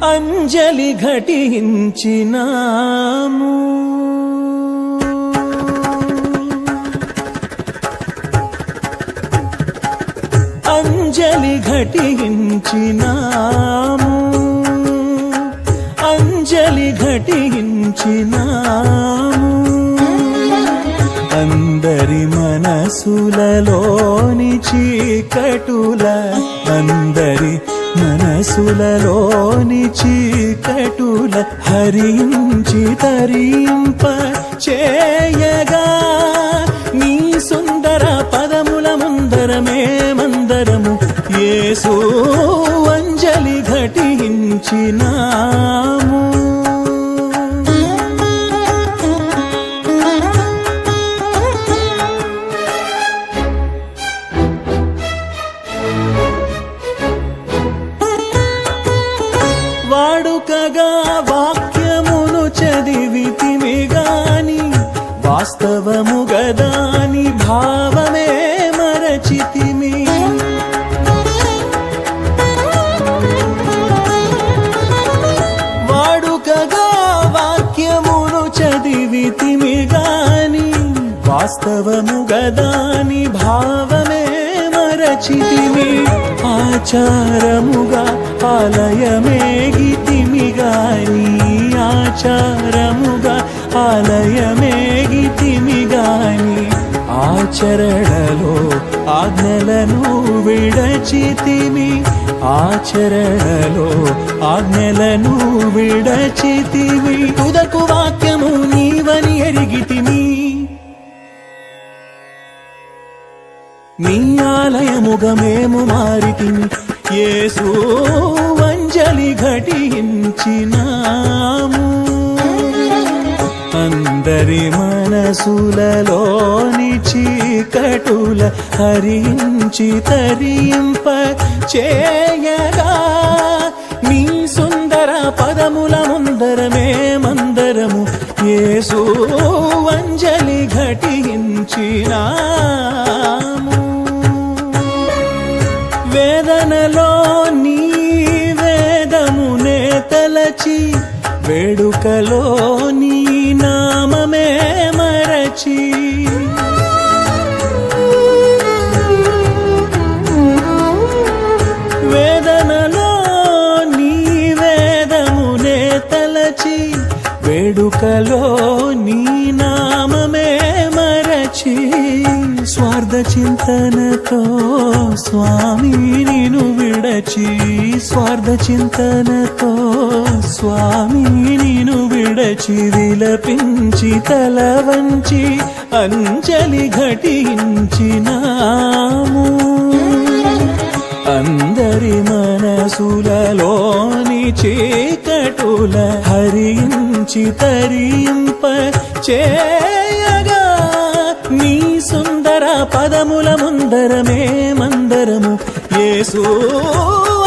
అంజలి ఘటించినాము. అంజలి ఘటించినాము, అంజలి ఘటించినాము. అందరి మనసులలోని చీకటుల, అందరి మనసులలోని చీకటుల హరించి తరింప చేయగా నీ సుందర పదముల ముందరమే మందరము యేసు అంజలి ఘటించినాము. వాడుకగా వాక్యమును చదివితిమి గాని వాస్తవము గదాని భావమే మరచితిమి. వాడుకగా వాక్యమును చదివితిమి గాని వాస్తవము గదాని భావమే మరచితిమి. ఆచారముగా ఆలయమేగితిమి గాని, ఆచారముగా ఆలయమేగితిమి గాని ఆచరణలో ఆజ్ఞలను విడచితిమి. ఆచరణలో ఆజ్ఞలను విడచితిమి. తుదకు వాక్యము నీవని ఎరిగితిమి. నీ ఆలయముగా మేము మారితిమి. యేసు అంజలి ఘటించినాము. అందరి మనసులలోని చీకటుల హరించి తరింప చేయగా నీ సుందర పదముల ముందరమే మందరము యేసు అంజలి ఘటించినాము. వేదనలో నీ వేదమునే తలచి, వేడుకలో నీ నామమే మరచి, వేదనలో నీ వేదమునే తలచి, వేడుకలో నీ నామమే మరచి, స్వార్థ చింతనతో స్వామి నిను విడచి, స్వార్థ చింతనతో స్వామి నిను విడచి, విలపించి తల వంచి అంజలి ఘటించినాము. అందరి మనసులలోని చీకటుల హరించి తరింప చేయగా నీ సుందర పదముల ముందరమే మందరము యేసు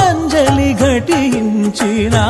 అంజలి ఘటించినా.